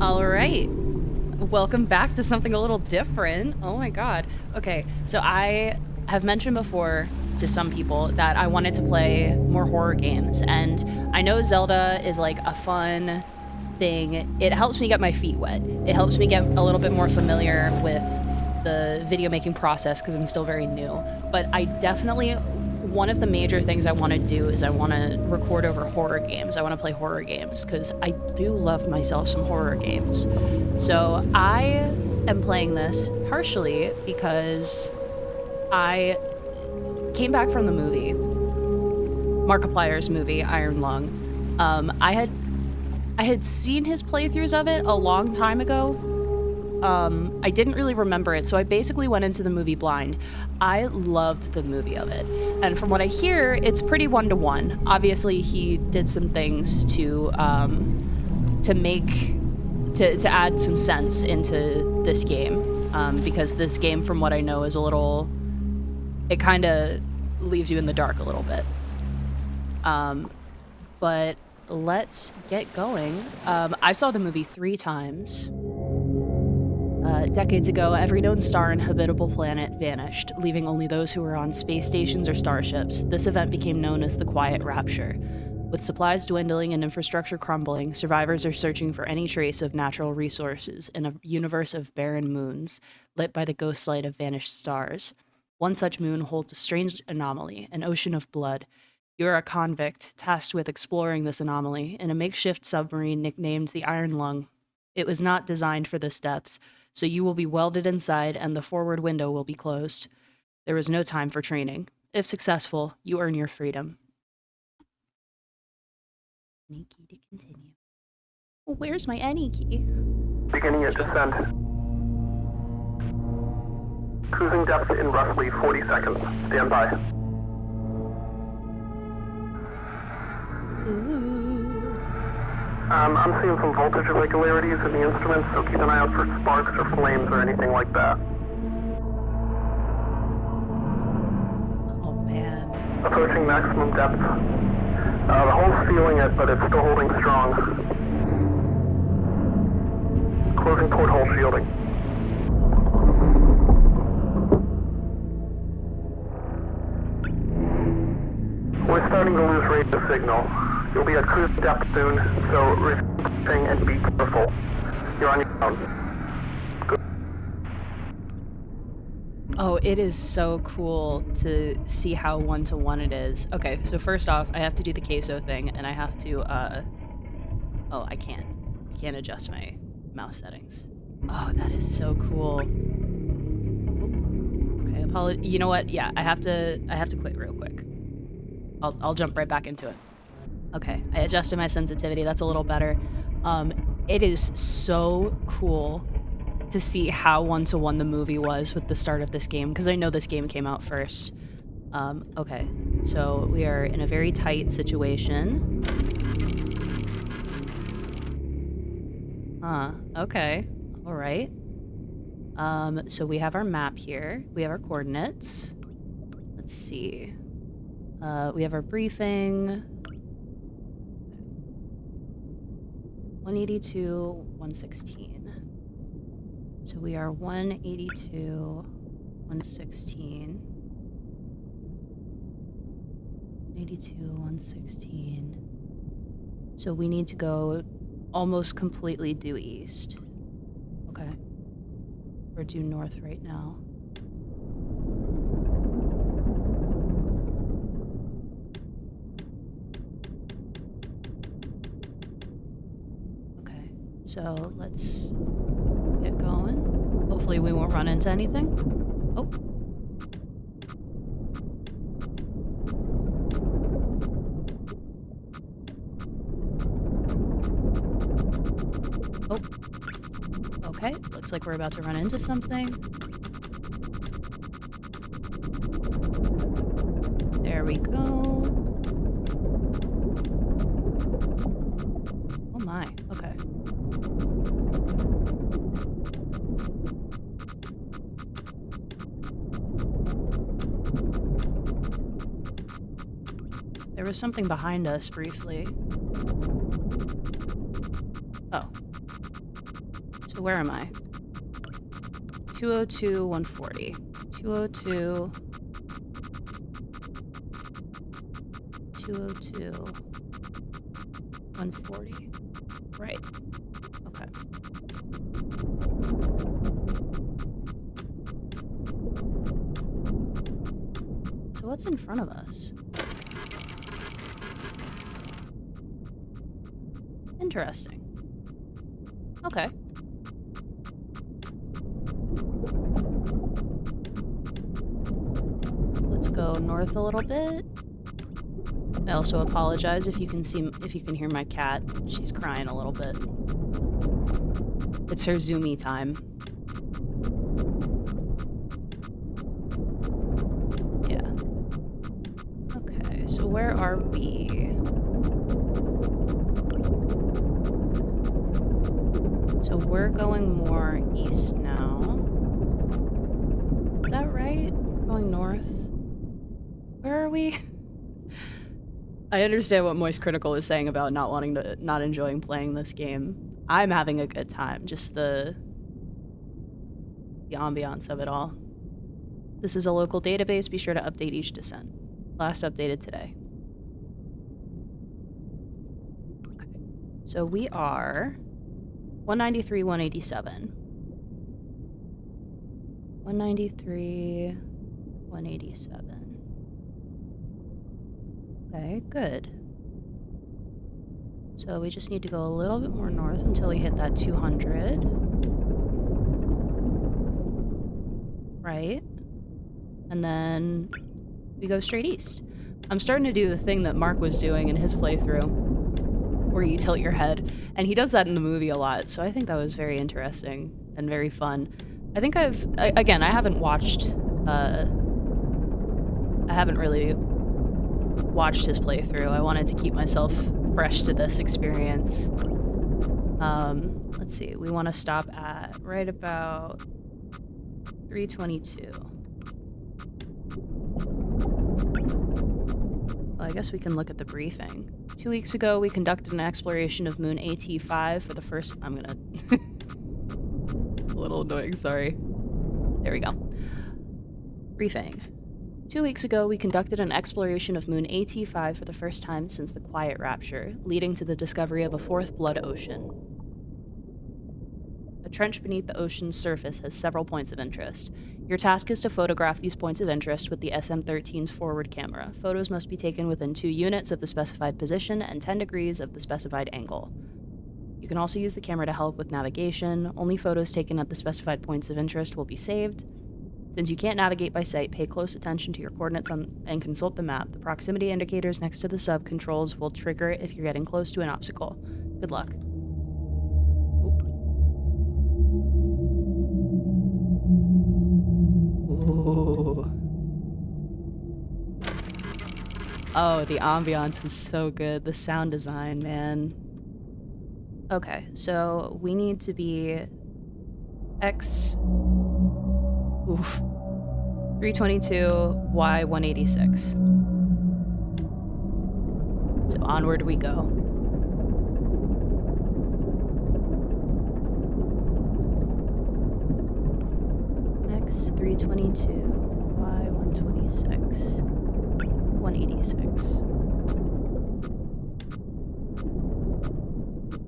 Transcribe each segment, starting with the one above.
All right. Welcome back to something a little different. Oh my god. Okay, so I have mentioned before to some people that I wanted to play more horror games, and I know Zelda is like a fun thing. It helps me get my feet wet. It helps me get a little bit more familiar with the video making process because I'm still very new. But I definitely, one of the major things I want to do is I want to record over horror games. I want to play horror games because I do love myself some horror games. So I am playing this partially because I came back from the movie, Markiplier's movie, Iron Lung. I had seen his playthroughs of it a long time ago. I didn't really remember it, so I basically went into the movie blind. I loved the movie of it, and from what I hear, it's pretty one-to-one. Obviously, he did some things to add some sense into this game, because this game, from what I know, is a little. It kind of leaves you in the dark a little bit. But let's get going. I saw the movie 3 times. Decades ago, every known star and habitable planet vanished, leaving only those who were on space stations or starships. This event became known as the Quiet Rapture. With supplies dwindling and infrastructure crumbling, survivors are searching for any trace of natural resources in a universe of barren moons, lit by the ghost light of vanished stars. One such moon holds a strange anomaly, an ocean of blood. You are a convict, tasked with exploring this anomaly in a makeshift submarine nicknamed the Iron Lung. It was not designed for this depths, so you will be welded inside and the forward window will be closed. There is no time for training. If successful, you earn your freedom. Any key to continue. Oh, where's my any key? Beginning your descent. Cruising depth in roughly 40 seconds. Stand by. Ooh. I'm seeing some voltage irregularities in the instruments, so keep an eye out for sparks or flames or anything like that. Oh, man. Approaching maximum depth. The hull's feeling it, but it's still holding strong. Closing porthole shielding. We're starting to lose radio signal. You'll be at cruise depth soon, so refreshing and be careful. You're on your own. Good. Oh, it is so cool to see how one-to-one it is. Okay, so first off, I have to do the queso thing, and I have to, oh, I can't adjust my mouse settings. Oh, that is so cool. Okay, you know what? Yeah, I have to quit real quick. I'll jump right back into it. Okay, I adjusted my sensitivity. That's a little better. It is so cool to see how one-to-one the movie was with the start of this game, because I know this game came out first. Okay, so we are in a very tight situation. Okay, all right. So we have our map here. We have our coordinates. Let's see. We have our briefing. 182, 116. So we are 182, 116. 182, 116. So we need to go almost completely due east. Okay. We're due north right now. So let's get going. Hopefully we won't run into anything. Oh. Oh. Okay, looks like we're about to run into something. There we go. Oh my, okay. There was something behind us briefly. Oh. So where am I? 202, 140. 202. 202. 140. Right. Okay. So what's in front of us? Interesting. Okay. Let's go north a little bit. I also apologize if you can hear my cat. She's crying a little bit. It's her zoomy time. Yeah. Okay, so where are we? So we're going more east now. Is that right? We're going north. Where are we? I understand what Moist Critical is saying about not enjoying playing this game. I'm having a good time, just the ambiance of it all. This is a local database. Be sure to update each descent. Last updated today. Okay. So we are 193, 187. 193, 187. Okay, good. So we just need to go a little bit more north until we hit that 200. Right. And then we go straight east. I'm starting to do the thing that Mark was doing in his playthrough, where you tilt your head. And he does that in the movie a lot, so I think that was very interesting and very fun. I think I haven't watched, I haven't really watched his playthrough. I wanted to keep myself fresh to this experience. Let's see, we want to stop at right about 322. Well, I guess we can look at the briefing. 2 weeks ago, we conducted an exploration of moon AT5 for the first... I'm gonna... a little annoying, sorry. There we go. Briefing. 2 weeks ago, we conducted an exploration of moon AT5 for the first time since the Quiet Rapture, leading to the discovery of a fourth blood ocean. A trench beneath the ocean's surface has several points of interest. Your task is to photograph these points of interest with the SM-13's forward camera. Photos must be taken within 2 units of the specified position and 10 degrees of the specified angle. You can also use the camera to help with navigation. Only photos taken at the specified points of interest will be saved. Since you can't navigate by sight, pay close attention to your coordinates and consult the map. The proximity indicators next to the sub controls will trigger if you're getting close to an obstacle. Good luck. Ooh. Oh, the ambiance is so good. The sound design, man. Okay, so we need to be X... Oof. 322, Y 186. So onward we go. X 322, Y 126, 186.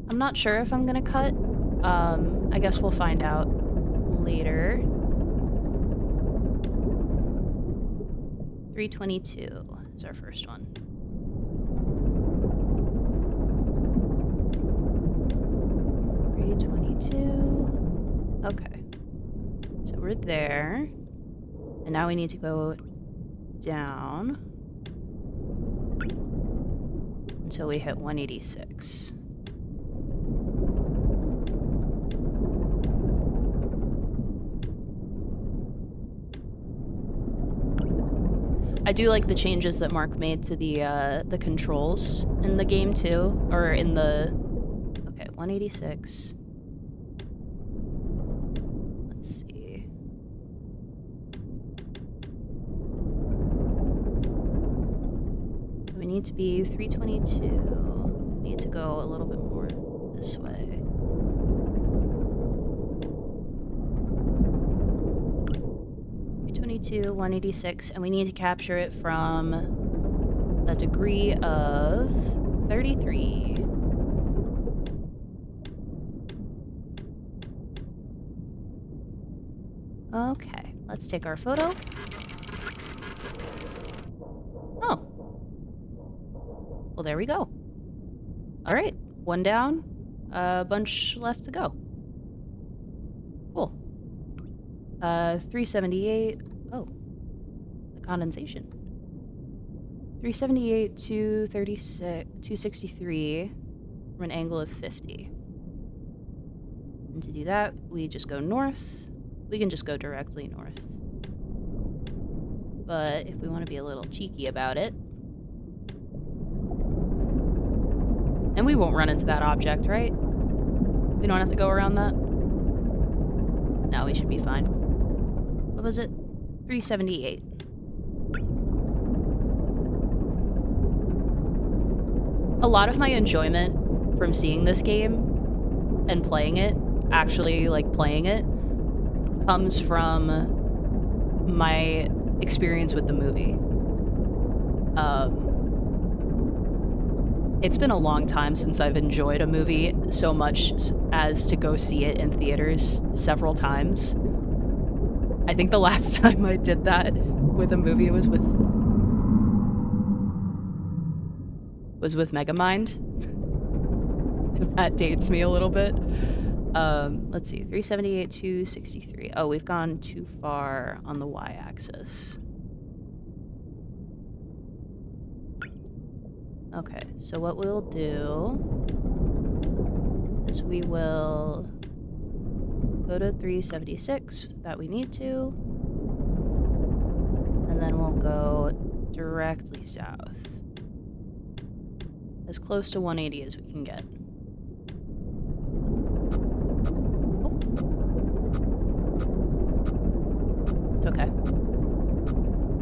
I'm not sure if I'm gonna cut. I guess we'll find out later. 322 is our first one. Okay. So we're there. And now we need to go down until we hit 186. I do like the changes that Mark made to the controls in the game too, or in the... Okay, 186. Let's see. We need to be 322. We need to go a little bit more this way. 182, 186, and we need to capture it from a degree of 33. Okay, let's take our photo. Oh. Well, there we go. All right, one down, a bunch left to go. Cool. 378. Oh, the condensation. 378 to 36, 263 from an angle of 50. And to do that, we just go north. We can just go directly north. But if we want to be a little cheeky about it, and we won't run into that object, right? We don't have to go around that? No, we should be fine. What was it? 378. A lot of my enjoyment from seeing this game and playing it, actually like playing it, comes from my experience with the movie. It's been a long time since I've enjoyed a movie so much as to go see it in theaters several times. I think the last time I did that with a movie was with Megamind. That dates me a little bit. Let's see, 378, 263. Oh, we've gone too far on the y-axis. Okay, so what we'll do is we will go to 376 that we need to, and then we'll go directly south. As close to 180 as we can get. Oh. It's okay.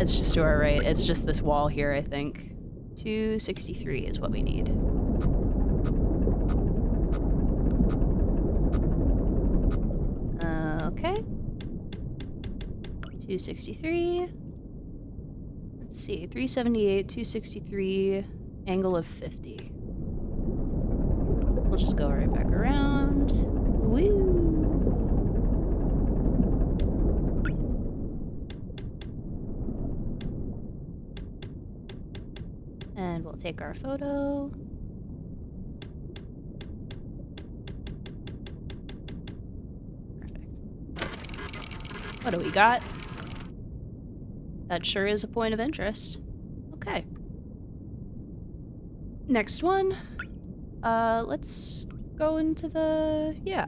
It's just to our right. It's just this wall here, I think. 263 is what we need. Okay. 263. Let's see. 378, 263, angle of 50. We'll just go right back around. Woo! And we'll take our photo. Perfect. What do we got? That sure is a point of interest. Okay. Next one. Let's go into the... yeah.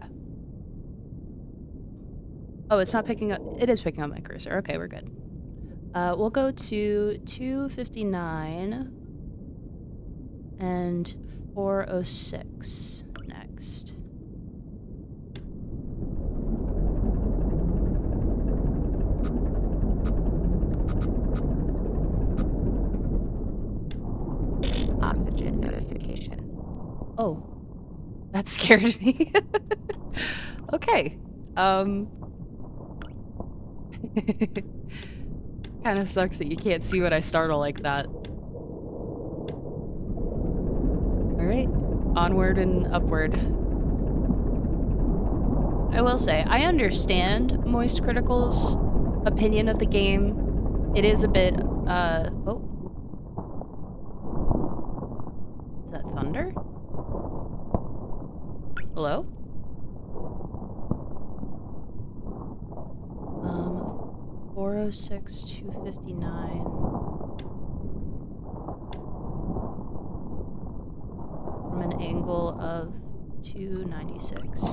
Oh, it's not picking up... it is picking up my cursor. Okay, we're good. We'll go to 259 and 406 next. Oxygen notification. Oh, that scared me. Okay. Kind of sucks that you can't see what I startle like that. Alright, onward and upward. I will say, I understand Moist Critical's opinion of the game. It is a bit, oh. Is that thunder? Hello? 406, 259. From an angle of 296.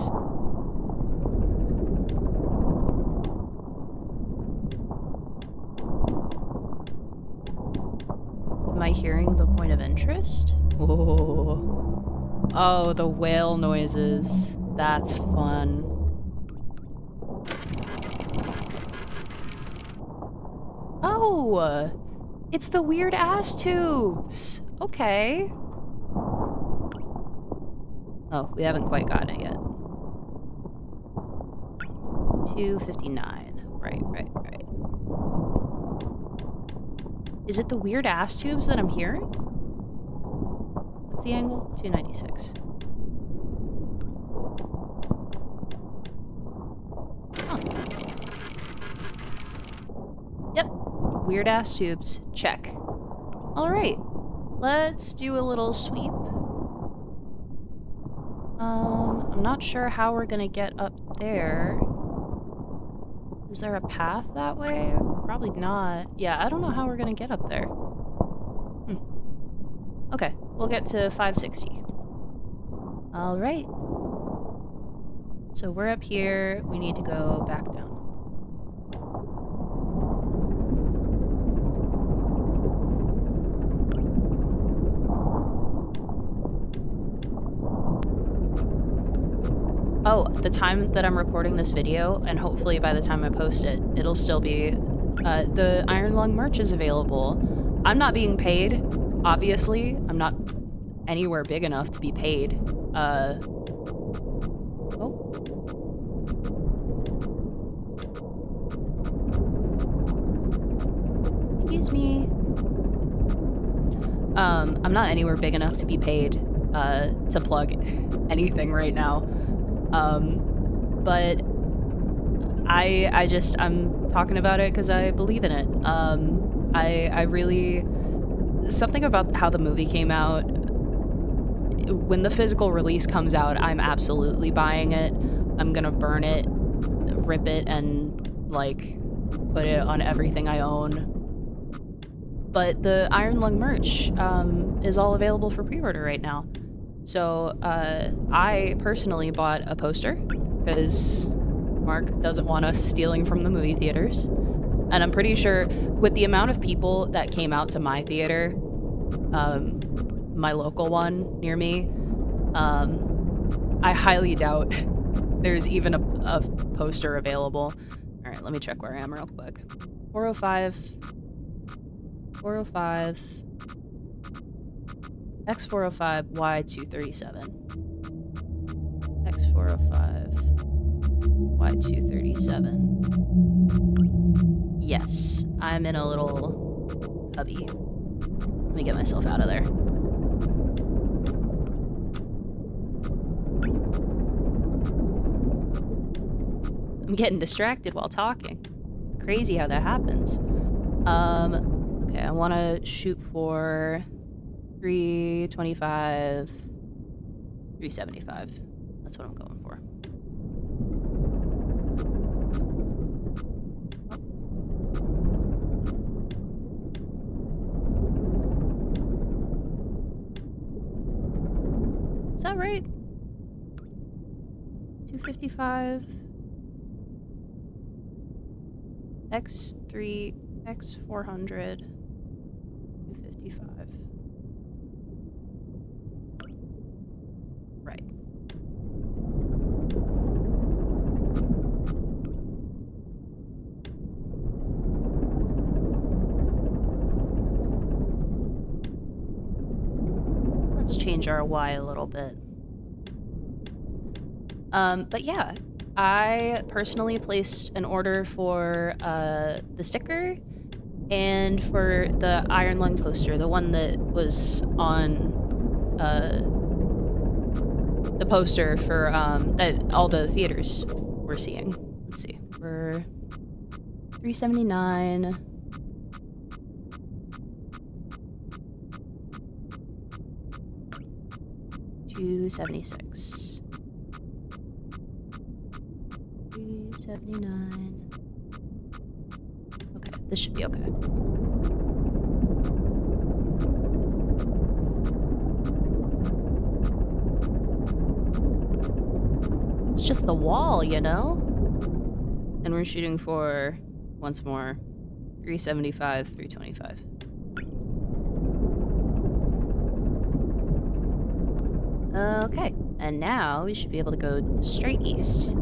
Am I hearing the point of interest? Oh. Oh, the whale noises. That's fun. Oh! It's the weird ass tubes! Okay. Oh, we haven't quite gotten it yet. 259. Right. Is it the weird ass tubes that I'm hearing? What's the angle? 296. Yep. Weird ass tubes. Check. Alright. Let's do a little sweep. I'm not sure how we're gonna get up there. Is there a path that way? Probably not. Yeah, I don't know how we're gonna get up there. Okay, we'll get to 560. Alright. So we're up here. We need to go back down. Oh, the time that I'm recording this video, and hopefully by the time I post it, it'll still be, the Iron Lung merch is available. I'm not being paid, obviously. I'm not anywhere big enough to be paid. Oh. Excuse me. I'm not anywhere big enough to be paid, to plug anything right now. But I'm talking about it because I believe in it. I really, something about how the movie came out, when the physical release comes out, I'm absolutely buying it. I'm gonna burn it, rip it, and, like, put it on everything I own. But the Iron Lung merch, is all available for pre-order right now. So, I personally bought a poster, because Mark doesn't want us stealing from the movie theaters. And I'm pretty sure, with the amount of people that came out to my theater, my local one near me, I highly doubt there's even a poster available. Alright, let me check where I am real quick. 405... 405... X405, Y237. X405, Y237. Yes, I'm in a little cubby. Let me get myself out of there. I'm getting distracted while talking. It's crazy how that happens. Okay, I want to shoot for 325, 375. That's what I'm going for. Is that right? 255. X3, X400, 255. Right. Let's change our Y a little bit. But yeah, I personally placed an order for the sticker and for the Iron Lung poster, the one that was on the poster for that all the theaters were seeing. Let's see, for 379. $276. 379. Okay, this should be okay. It's just the wall, you know? And we're shooting for, once more, 375, 325. Okay, and now we should be able to go straight east.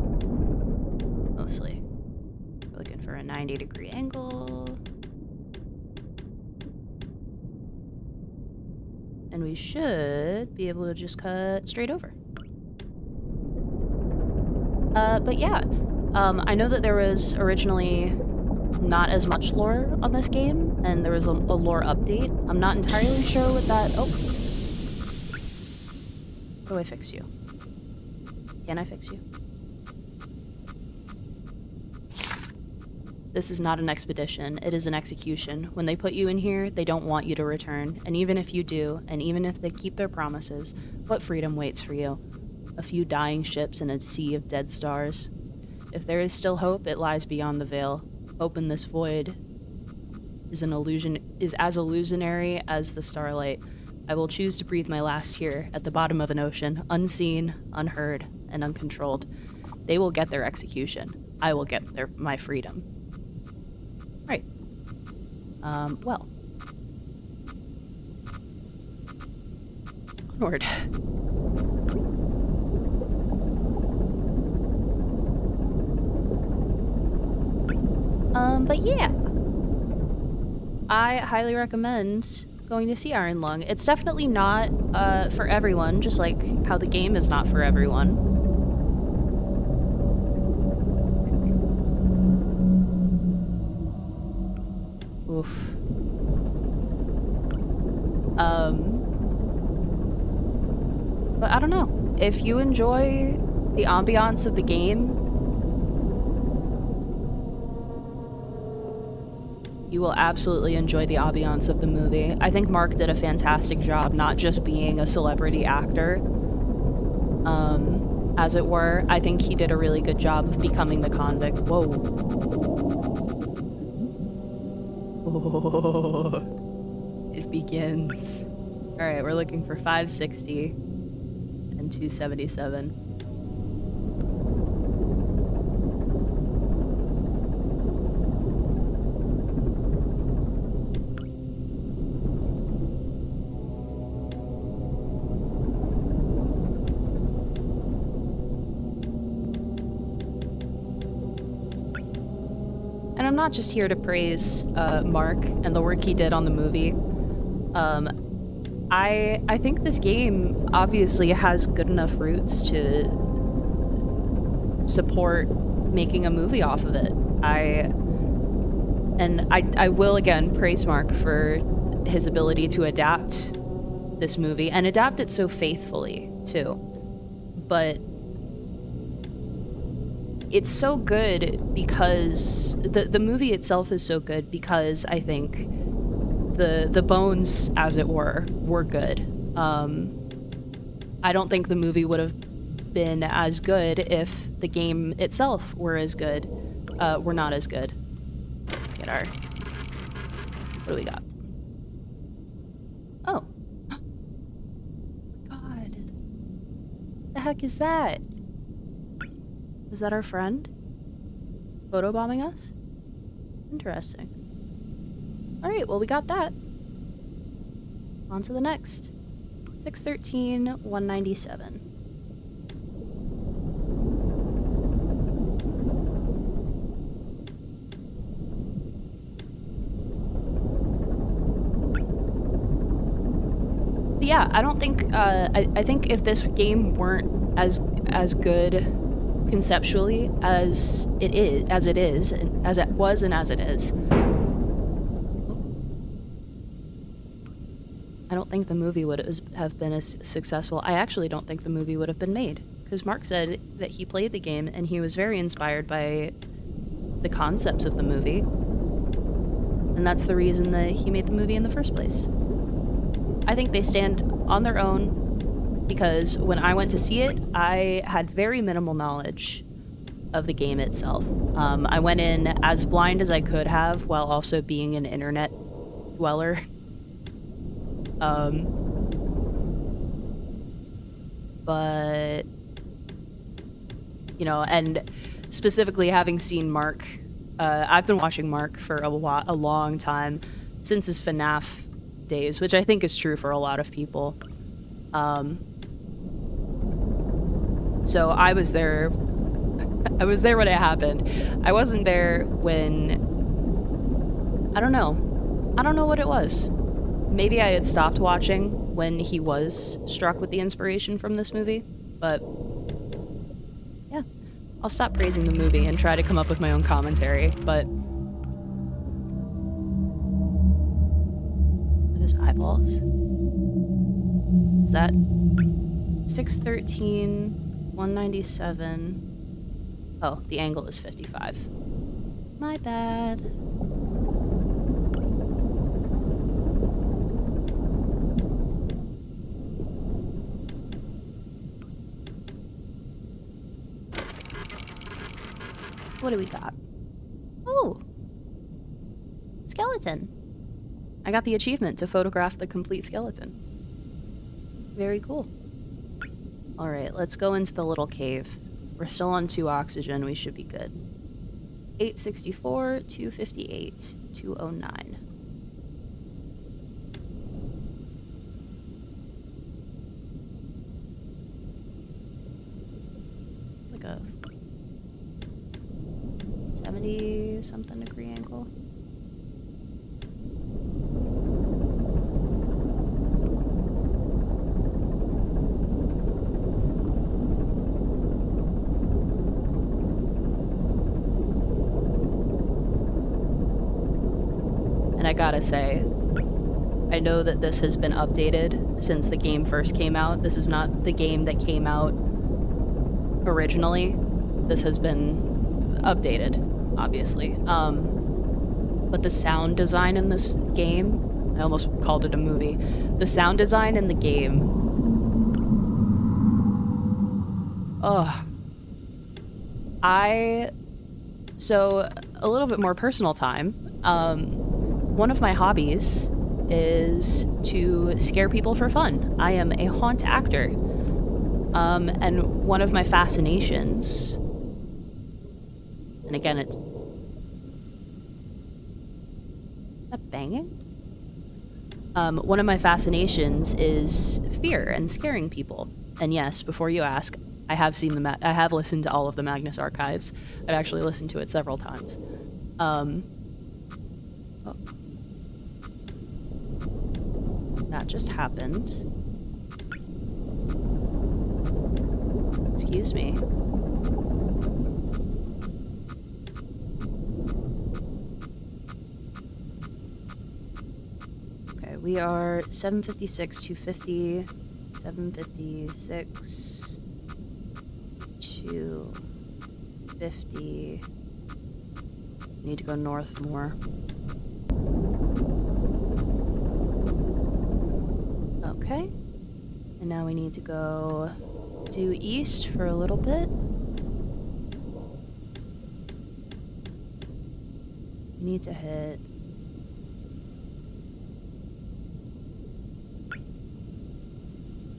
Mostly. We're looking for a 90-degree angle. And we should be able to just cut straight over. But yeah, I know that there was originally not as much lore on this game, and there was a lore update. I'm not entirely sure what that... Oh. How do I fix you? Can I fix you? This is not an expedition, it is an execution. When they put you in here, they don't want you to return, and even if you do, and even if they keep their promises, what freedom waits for you? A few dying ships and a sea of dead stars. If there is still hope, it lies beyond the veil. Hope in this void is as illusionary as the starlight. I will choose to breathe my last here, at the bottom of an ocean, unseen, unheard, and uncontrolled. They will get their execution. I will get my freedom. Right. Well. Onward. But yeah. I highly recommend going to see Iron Lung. It's definitely not, for everyone, just like how the game is not for everyone. Oof. But I don't know. If you enjoy the ambiance of the game, you will absolutely enjoy the ambiance of the movie. I think Mark did a fantastic job, not just being a celebrity actor, as it were. I think he did a really good job of becoming the convict. Whoa. Oh, it begins. Alright, we're looking for 560 and 277. And I'm not just here to praise Mark and the work he did on the movie. I think this game obviously has good enough roots to support making a movie off of it. I will again praise Mark for his ability to adapt this movie and adapt it so faithfully too. But it's so good because the movie itself is so good because I think the bones, as it were good. I don't think the movie would have been as good if the game itself were not as good. Get our... What do we got? Oh. God. The heck is that? Is that our friend? Photobombing us? Interesting. Alright, well we got that. On to the next. 613, 197. But yeah, I don't think, I think if this game weren't as good conceptually as it was and as it is, I don't think the movie would have been as successful. I actually don't think the movie would have been made, because Mark said that he played the game and he was very inspired by the concepts of the movie, and that's the reason that he made the movie in the first place. I think they stand on their own, because when I went to see it, I had very minimal knowledge of the game itself. I went in as blind as I could have, while also being an internet dweller. But, you know, and specifically having seen Mark, I've been watching Mark for a long time, since his FNAF days, which I think is true for a lot of people. So I was there when it happened. I wasn't there when, I don't know what it was. Maybe I had stopped watching when he was struck with the inspiration from this movie, but yeah, I'll stop praising the movie and try to come up with my own commentary, but eyeballs. Is that 613, 197? Oh, the angle is 55. My bad. What do we got? Oh! Skeleton. I got the achievement to photograph the complete skeleton. Very cool. Alright, let's go into the little cave. We're still on 2 oxygen, we should be good. 864, 258, 209. It's like a 70-something degree angle. And I gotta say, I know that this has been updated since the game first came out. This is not the game that came out originally. This has been updated, obviously. But the sound design in this game, I almost called it a movie. The sound design in the game, so a little bit more personal time. One of my hobbies is to scare people for fun. I am a haunt actor. And one of my fascinations, and again, it's that banging? One of my fascinations is fear and scaring people. And yes, before you ask, I have seen I have listened to all of the Magnus archives. I've actually listened to it several times. Oh. That just happened. Excuse me. Okay, we are 756, 250, 756, 250. Need to go north more. Okay. And now we need to go due east for a little bit. We need to hit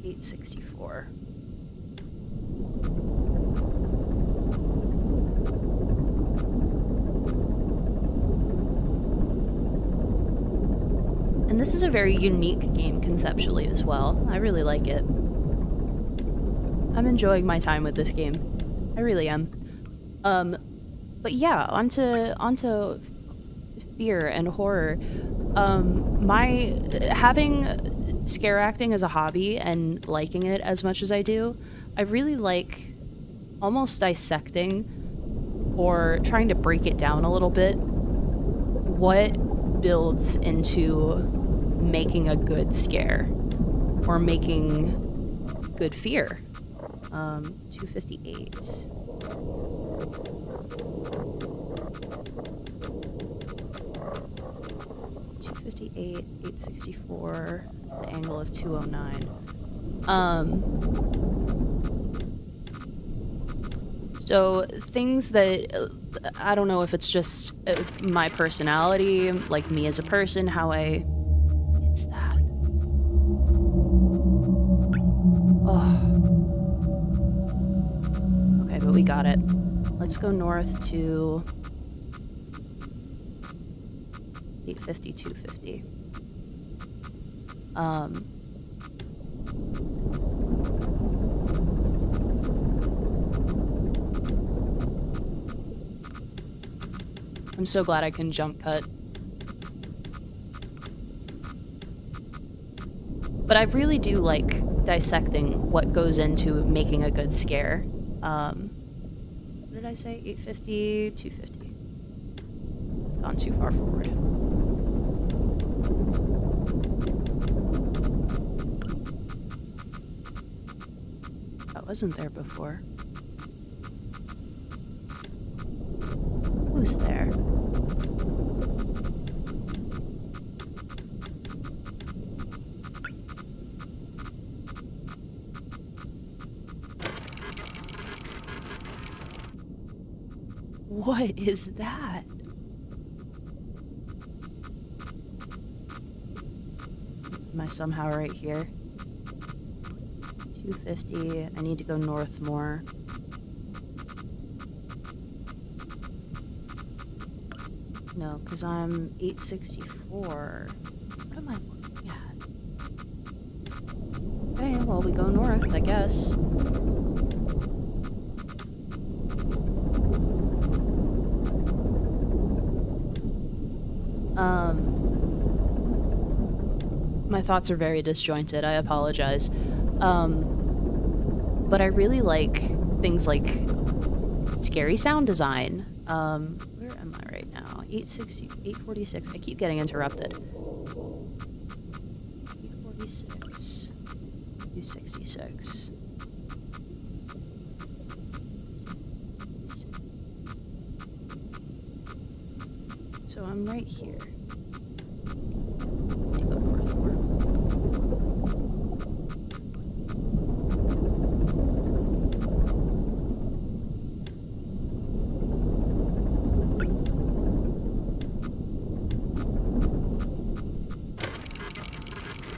864. And this is a very unique game conceptually as well. I really like it. I'm enjoying my time with this game. I really am. But yeah, onto fear and horror. Having scare acting as a hobby and liking it as much as I do, I really like almost dissecting or trying to break it down a little bit. What builds into making a good scare or making good fear? 258. $258, 864, the angle of 209. So things that, I don't know if it's just my personality, like me as a person, how I... What's that? Oh. Okay, but we got it. Let's go north to 850, 250. I'm so glad I can jump cut. But I really do like dissecting what goes into making a good scare. What did I say? 850, 250. Gone too far forward. wasn't there before. Who's there? What is that? Am I somehow right here? 250. I need to go north more. No, because I'm 864. What am I looking at? Okay, well, we go north, I guess. My thoughts are very disjointed. I apologize. But I really like things like scary sound design. Where am I right now? 860, 846. I keep getting interrupted. 846. 266. So I'm right here. To go north more.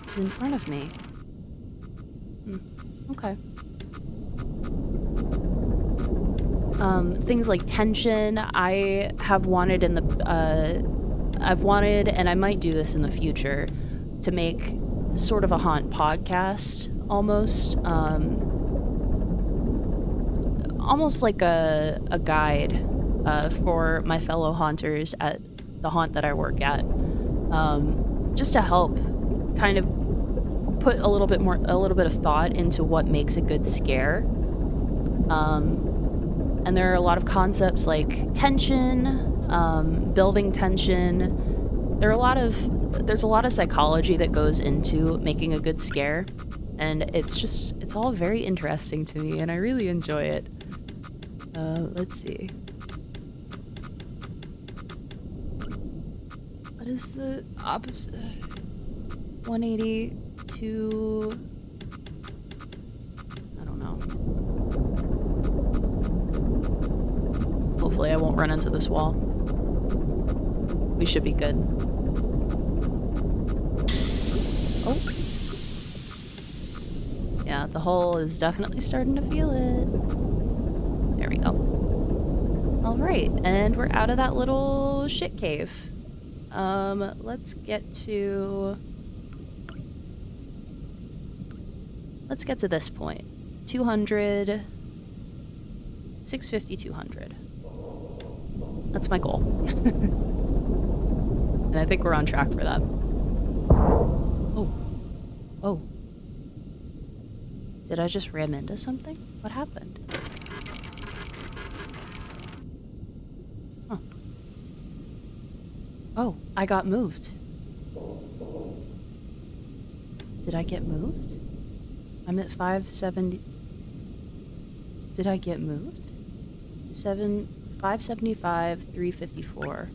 It's in front of me. Okay. Things like tension, I have wanted in the, I've wanted, and I might do this in the future, to make sort of a haunt podcast, almost. Almost like a guide, for my fellow haunters at the haunt that I work at. Just to help kind of put a little bit of thought into what makes a good scare. And there are a lot of concepts like tension, building tension. There's a lot of psychology that goes into making a good scare, and it's all very interesting to me, and I really enjoy it. Let's see. What is the opposite? 180 to... I don't know. Hopefully I won't run into this wall. We should be good. Oh. Yeah, the hole is definitely starting to feel it. There we go. Alright, and we're out of that little shit cave. Let's get to this point. 200, 650, 200. That's my goal. And I think we're on track for that. Oh. Oh. Did I just ram into something? What happened? Huh. Oh, I got moved. Did I get moved? I'm at 570. Did I get moved? 575, 354.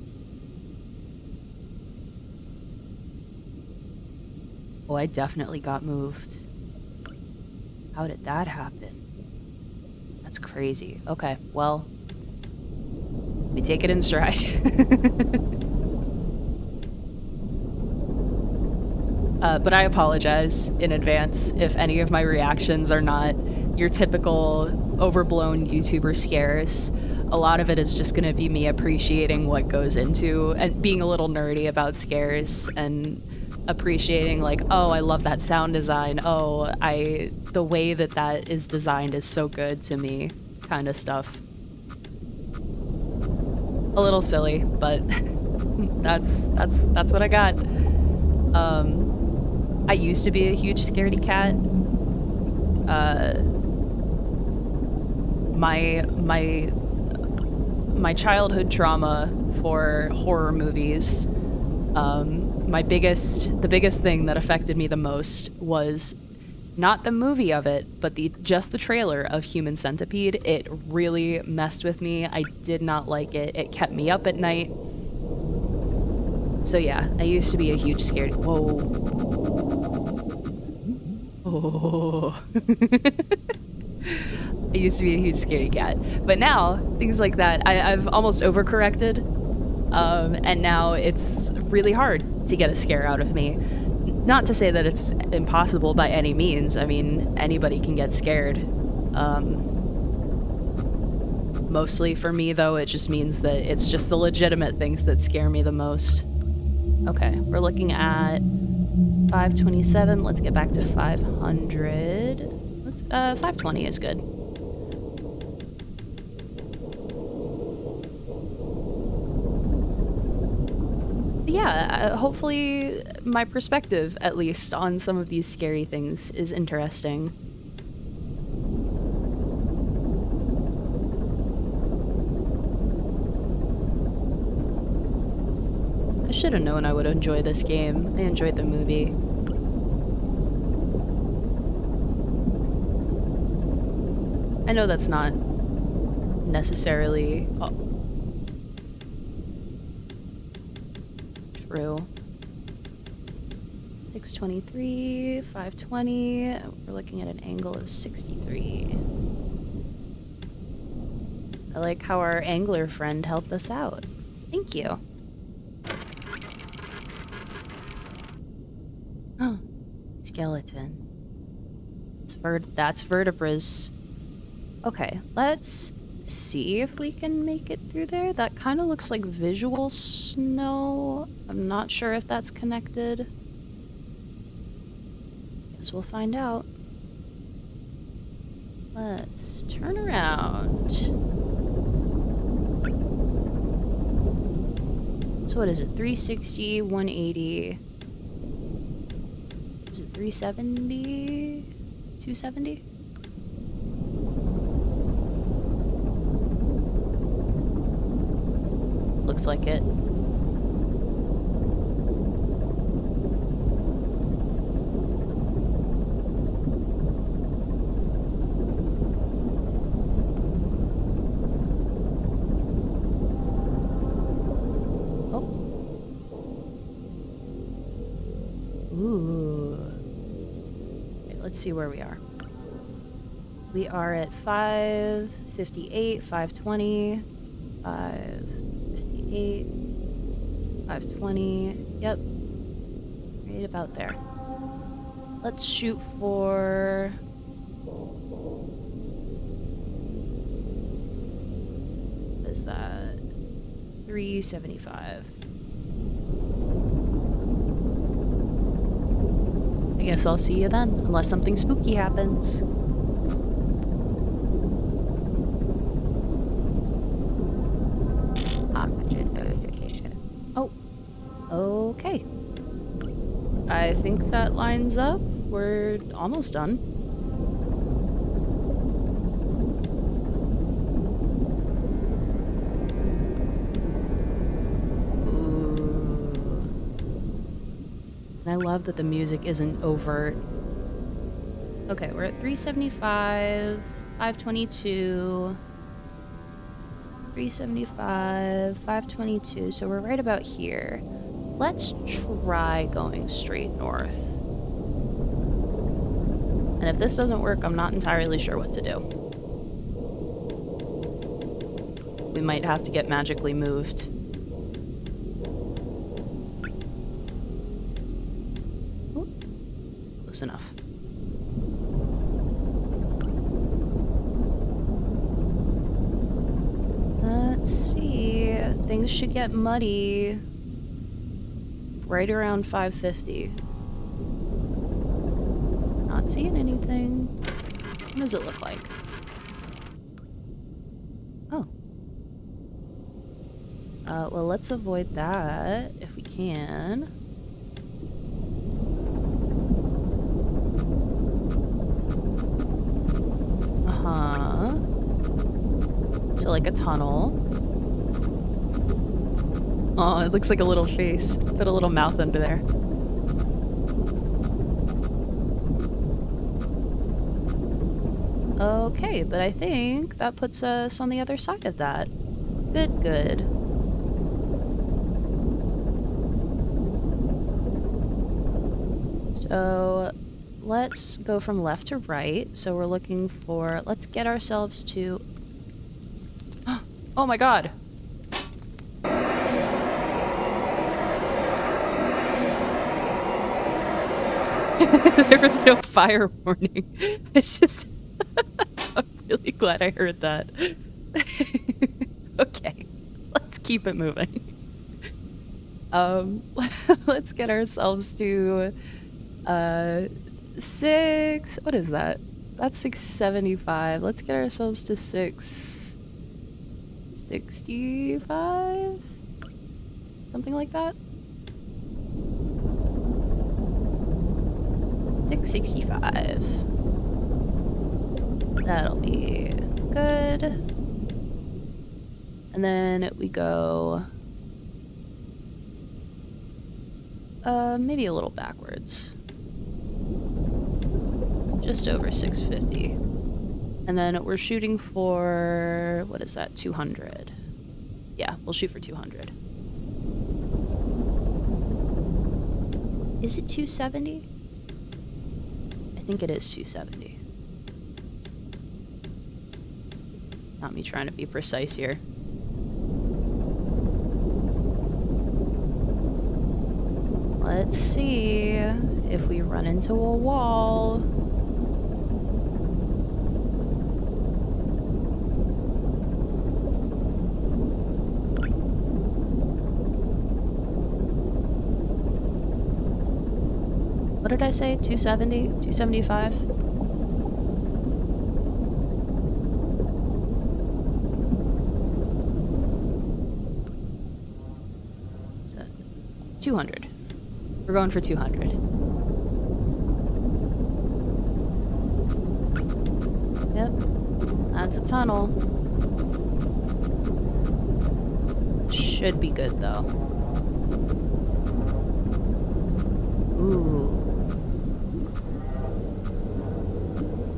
Oh, I definitely got moved. How did that happen? That's crazy. Okay, well, we take it in stride. But I apologize in advance if any of my reactions are not your typical overblown YouTuber scares. A lot of it is just going to be me appreciating what goes into and being a little nerdy about scares and appreciating like, oh, I love that sound design. Oh, the way that is designed is so good to me, kind of stuff. A little silly, but that's what I got. I used to be a huge scaredy cat. My childhood trauma for horror movies, the biggest thing that affected me the most was not the movie of it, but just the trailer of Human Centipede, it really messed with me. I did not like it. It kept me up at night. So yeah, I used to be a huge scared. Whoa. Oh. I used to be a huge scaredy cat. But now, things like that, I've almost overcorrected. And now it's really hard to get a scare out of me. Not to say that it's impossible by any means. I mean, anybody can get scared. Mostly for me, though, it just means that it's just the legitimate things that scare me the most. Okay, we're looking at 527. Let's get back to 500. 520 is good. But yeah, hopefully my perspective, at least, on some of these scary things is interesting. I should have known I would enjoy this game. I enjoyed the movie. I know that's not necessarily true. 623, 520. We're looking at an angle of 63. I like how our angler friend helped us out. Thank you. Oh, skeleton. That's vertebraes. Okay, let's see if we can make it through there. That kind of looks like visual snow. I'm not sure if that's connected. Guess we'll find out. Let's turn around. So what is it? 360, 180. Is it 370? 270? Looks like it. Oh. Ooh. Okay, let's see where we are. We are at 558, 520, 558, 520. Yep. Right about there. Let's shoot for... what is that? 375. I guess I'll see you then, unless something spooky happens. Oxygen notification. Oh, okay. I think that lines up. We're almost done. Ooh. And I love that the music isn't overt. Okay, we're at 375, 522, 375, 522, so we're right about here. Let's try going straight north. And if this doesn't work, I'm not entirely sure what to do. We might have to get magically moved. Ooh, close enough. Let's see. Things should get muddy right around 550. Not seeing anything. What does it look like? Oh. Well, let's avoid that if we can. Uh-huh. So like a tunnel. Oh, it looks like a little face. Put a little mouth under there. Okay, but I think that puts us on the other side of that. Good, good. So let's go from left to right. So we're looking for, let's get ourselves to, oh my god. There was no fire warning. It's just, I'm really glad I heard that. Okay, let's keep it moving. Let's get ourselves to, 6, what is that? That's 675. Let's get ourselves to 665? Something like that? 665. That'll be good. And then we go maybe a little backwards. Just over 650. And then we're shooting for, what is that, 200. Yeah, we'll shoot for 200. Is it 270? I think it is 270. Not me trying to be precise here. Let's see if we run into a wall. What did I say? 270? 275? So, 200. We're going for 200. Yep. That's a tunnel. Should be good, though. Ooh.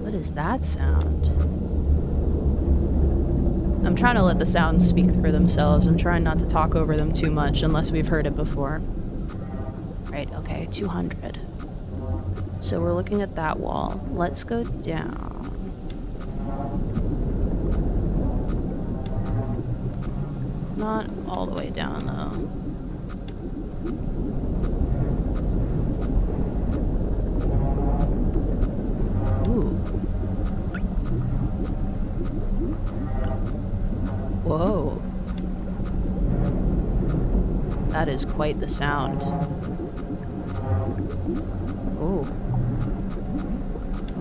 What is that sound? I'm trying to let the sounds speak for themselves. I'm trying not to talk over them too much unless we've heard it before. Right, okay, 200. So we're looking at that wall. Let's go down. Not all the way down, though. Whoa. That is quite the sound. Oh.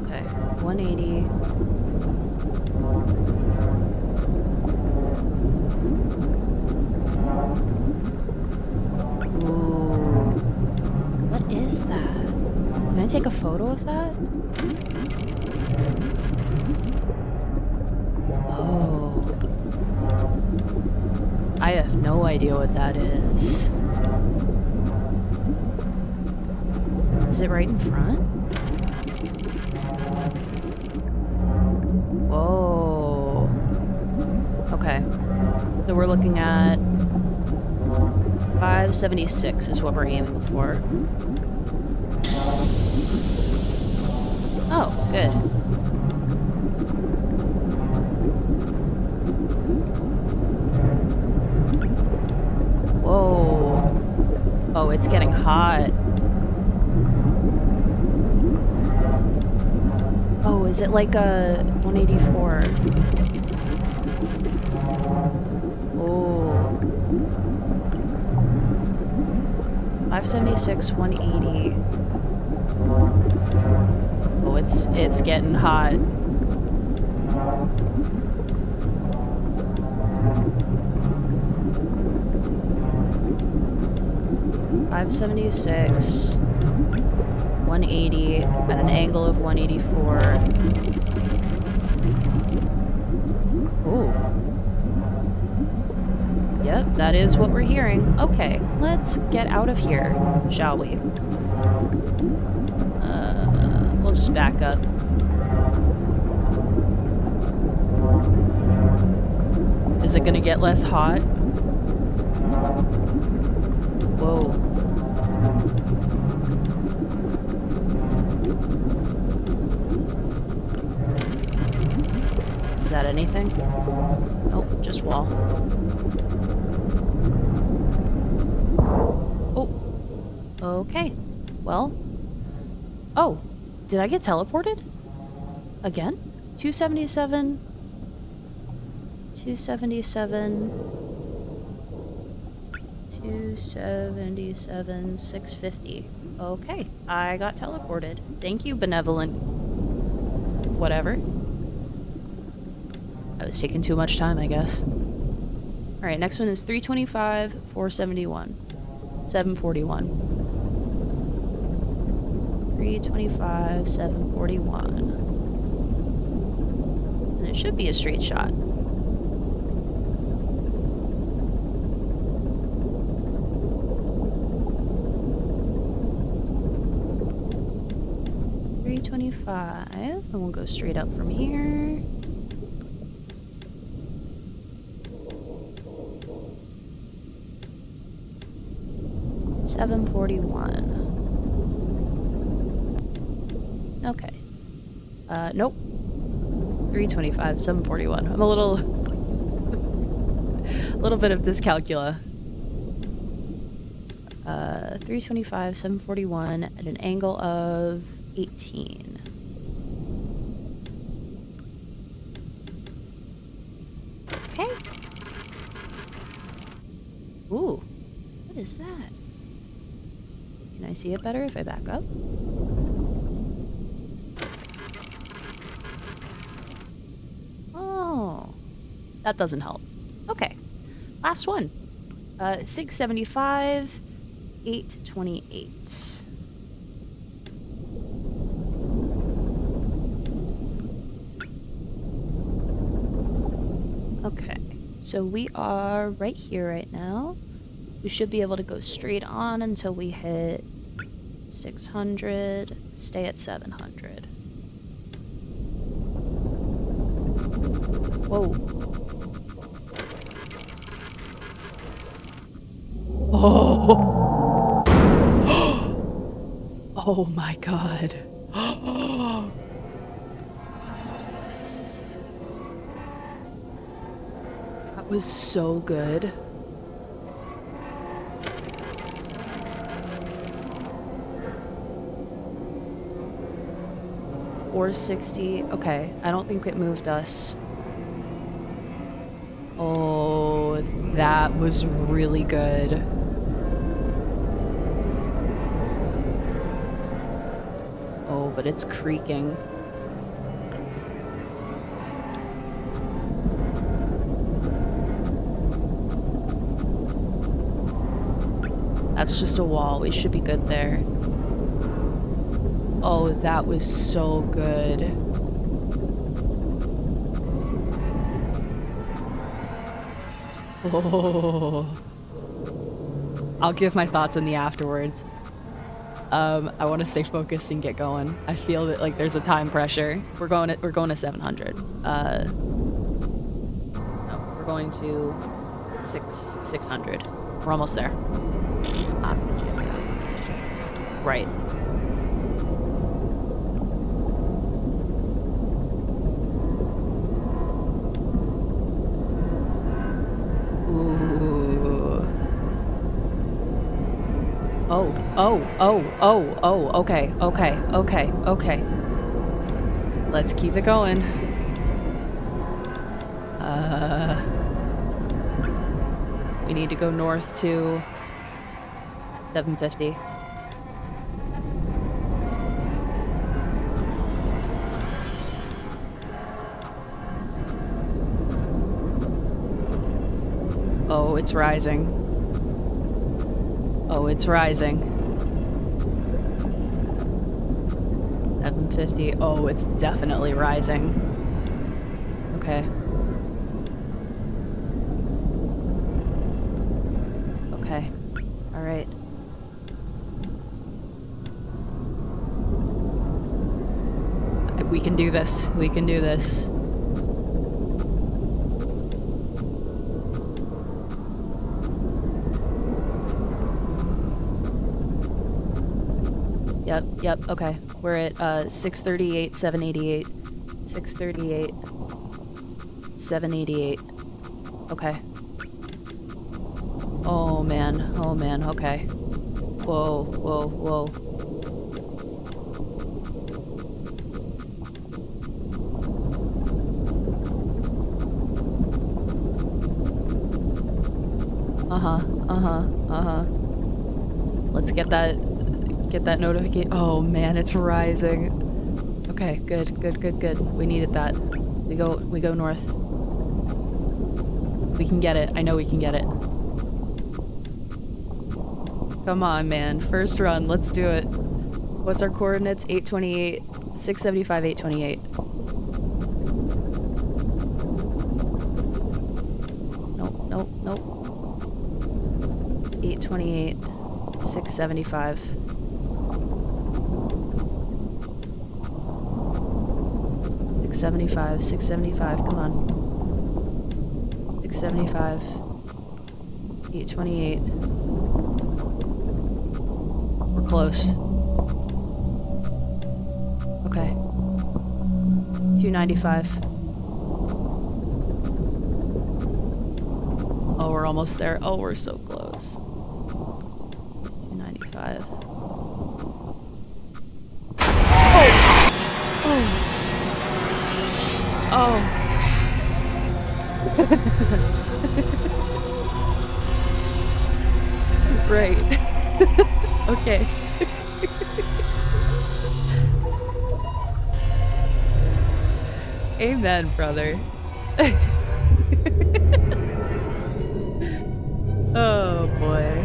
Okay, 180. Ooh. What is that? Can I take a photo of that? Oh. I have no idea what that is. Is it right in front? Whoa. Okay. So we're looking at 576 is what we're aiming for. Oh, good. Whoa. Oh, it's getting hot. Oh, is it like a 184? Oh. 576, 180. Oh, it's getting hot. $576, 180 at an angle of 184. Ooh. Yep, that is what we're hearing. Okay, let's get out of here, shall we? We'll just back up. gonna get less hot. Whoa. Is that anything? Nope, just wall. Oh. Okay. Well. Oh. Did I get teleported? Again? 277. 277. 277, 650. Okay, I got teleported. Thank you, benevolent whatever. I was taking too much time, I guess. Alright, next one is 325, 471. 741. 325, 741. And it should be a straight shot. And we'll go straight up from here. $741. Okay. Nope. 325, 741. I'm a little bit of dyscalculia. 325, 741 at an angle of 18. Okay. Ooh, what is that? Can I see it better if I back up? Oh, that doesn't help. Okay, last one. 675, 828. Okay, so we are right here right now. We should be able to go straight on until we hit 600, stay at 700. Whoa. Oh! Oh my god. That was so good. $460. Okay, I don't think it moved us. Oh, that was really good. Oh, but it's creaking. That's just a wall. We should be good there. Oh, that was so good. Oh. I'll give my thoughts in the afterwards. I want to stay focused and get going. I feel that like there's a time pressure. We're going to 700. No, we're going to 600. We're almost there. Oxygen. Right. Okay. Let's keep it going. We need to go north to 750. Oh, it's rising. Oh, it's rising. 750. Oh, it's definitely rising. Okay. Okay. All right. We can do this. We can do this. Yep, okay. We're at 638, 788. 638, 788. Okay. Oh man, okay. Whoa. Let's get that notification. Oh man, it's rising. Okay, good. We needed that. We go north. We can get it. I know we can get it. Come on, man. First run. Let's do it. What's our coordinates? 828, 675, 828. Nope. 828, 675. 675, come on. 675. 828. We're close. Okay. 295. Oh, we're almost there. Oh, we're so close. 295. Oh. Right. Okay. Amen, brother. Oh boy.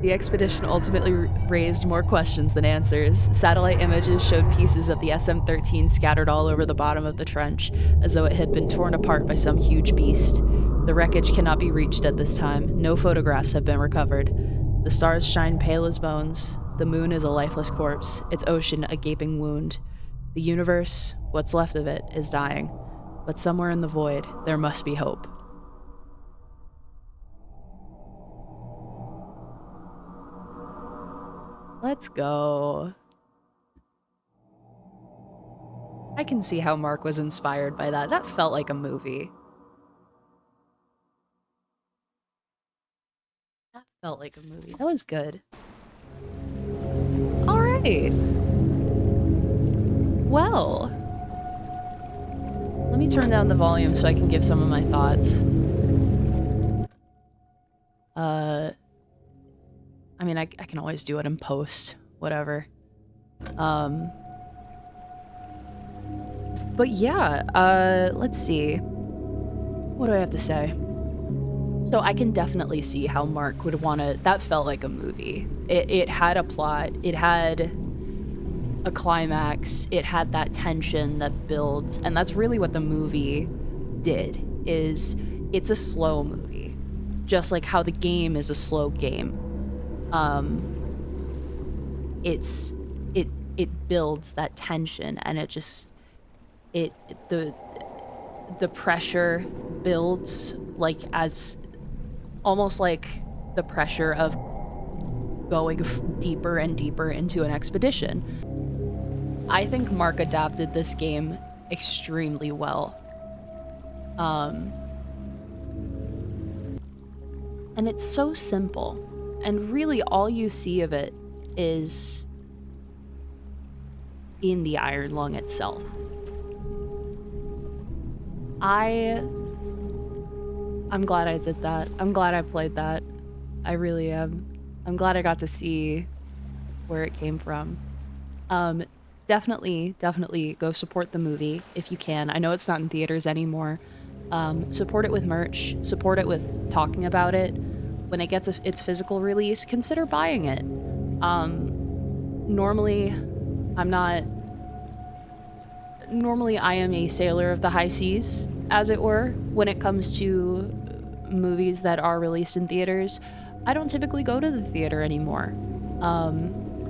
The expedition ultimately raised more questions than answers. Satellite images showed pieces of the SM-13 scattered all over the bottom of the trench, as though it had been torn apart by some huge beast. The wreckage cannot be reached at this time. No photographs have been recovered. The stars shine pale as bones. The moon is a lifeless corpse, its ocean a gaping wound. The universe, what's left of it, is dying. But somewhere in the void, there must be hope. Let's go. I can see how Mark was inspired by that. That felt like a movie. That felt like a movie. That was good. All right. Well, let me turn down the volume so I can give some of my thoughts. I mean, I can always do it in post, whatever. But yeah, let's see. What do I have to say? So I can definitely see how Mark would want to... That felt like a movie. It had a plot. It had a climax. It had that tension that builds. And that's really what the movie did, is it's a slow movie. Just like how the game is a slow game. It builds that tension, and it just... the pressure builds like as almost like the pressure of going deeper and deeper into an expedition. I think Mark adapted this game extremely well. And it's so simple, and really all you see of it is in the Iron Lung itself. I'm glad I did that. I'm glad I played that. I really am. I'm glad I got to see where it came from. Definitely go support the movie if you can. I know it's not in theaters anymore. Support it with merch. Support it with talking about it. When it gets its physical release, consider buying it. Normally I am a sailor of the high seas, as it were, when it comes to movies that are released in theaters. I don't typically go to the theater anymore.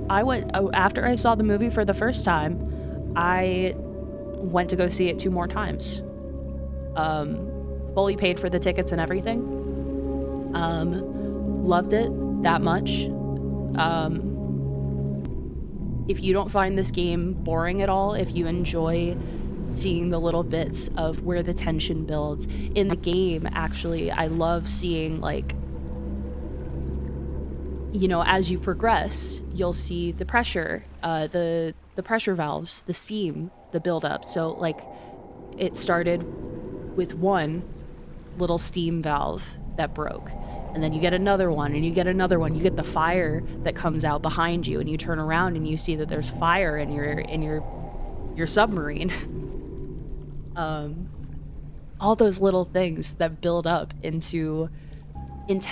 After I saw the movie for the first time, I went to go see it 2 more times. Fully paid for the tickets and everything. Loved it that much. if you don't find this game boring at all, if you enjoy seeing the little bits of where the tension builds in the game, actually, I love seeing, like, you know, as you progress, you'll see the pressure, the pressure valves, the steam, the buildup. So, like, it started with one little steam valve that broke, and then you get another one, and you get another one. You get the fire that comes out behind you, and you turn around and you see that there's fire in your submarine. All those little things that build up into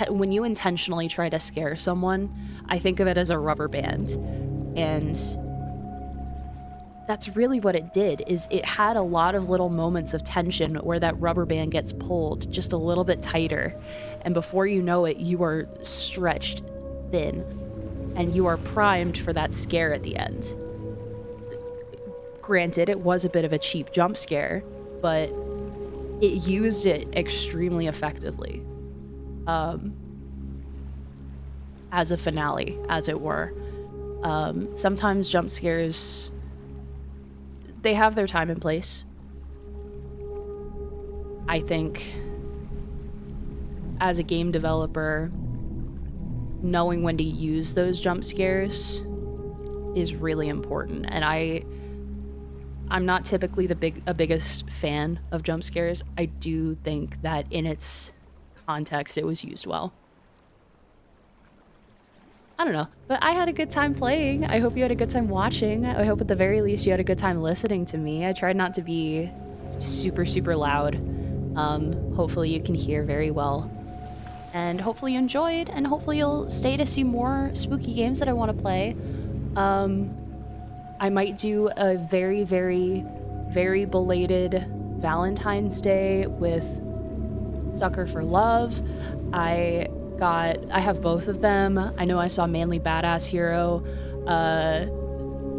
when you intentionally try to scare someone, I think of it as a rubber band. And that's really what it did, is it had a lot of little moments of tension where that rubber band gets pulled just a little bit tighter. And before you know it, you are stretched thin and you are primed for that scare at the end. Granted, it was a bit of a cheap jump scare, but it used it extremely effectively. As a finale, as it were. Sometimes jump scares, they have their time and place. I think as a game developer, knowing when to use those jump scares is really important. And I'm not typically the biggest fan of jump scares. I do think that in its context, it was used well. I don't know, but I had a good time playing. I hope you had a good time watching. I hope at the very least you had a good time listening to me. I tried not to be super, super loud. Hopefully you can hear very well. And hopefully you enjoyed, and hopefully you'll stay to see more spooky games that I want to play. I might do a very, very, very belated Valentine's Day with Sucker for Love. I have both of them. I know I saw Manly Badass Hero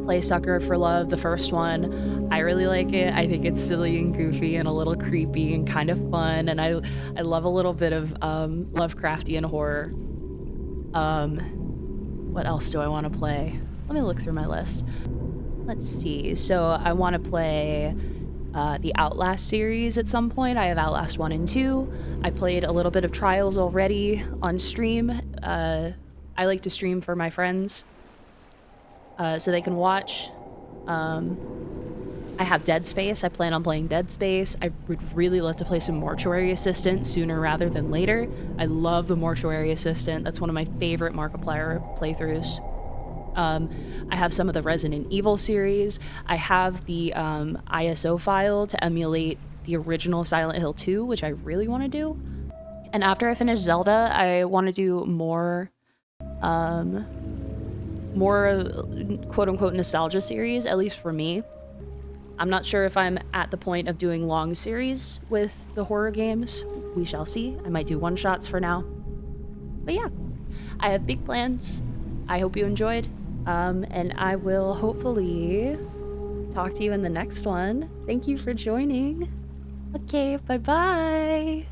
play Sucker for Love, the first one. I really like it. I think it's silly and goofy and a little creepy and kind of fun, and I love a little bit of Lovecraftian horror. What else do I want to play? Let me look through my list. Let's see. So I want to play the Outlast series at some point. I have Outlast 1 and 2. I played a little bit of Trials already on stream. I like to stream for my friends so they can watch. I have Dead Space. I plan on playing Dead Space. I would really love to play some Mortuary Assistant sooner rather than later. I love the Mortuary Assistant. That's one of my favorite Markiplier playthroughs. I have some of the Resident Evil series. I have the ISO file to emulate the original Silent Hill 2, which I really want to do. And after I finish Zelda, I want to do more quote-unquote nostalgia series, at least for me. I'm not sure if I'm at the point of doing long series with the horror games. We shall see. I might do one-shots for now. But yeah, I have big plans. I hope you enjoyed. And I will hopefully talk to you in the next one. Thank you for joining. Okay, bye-bye.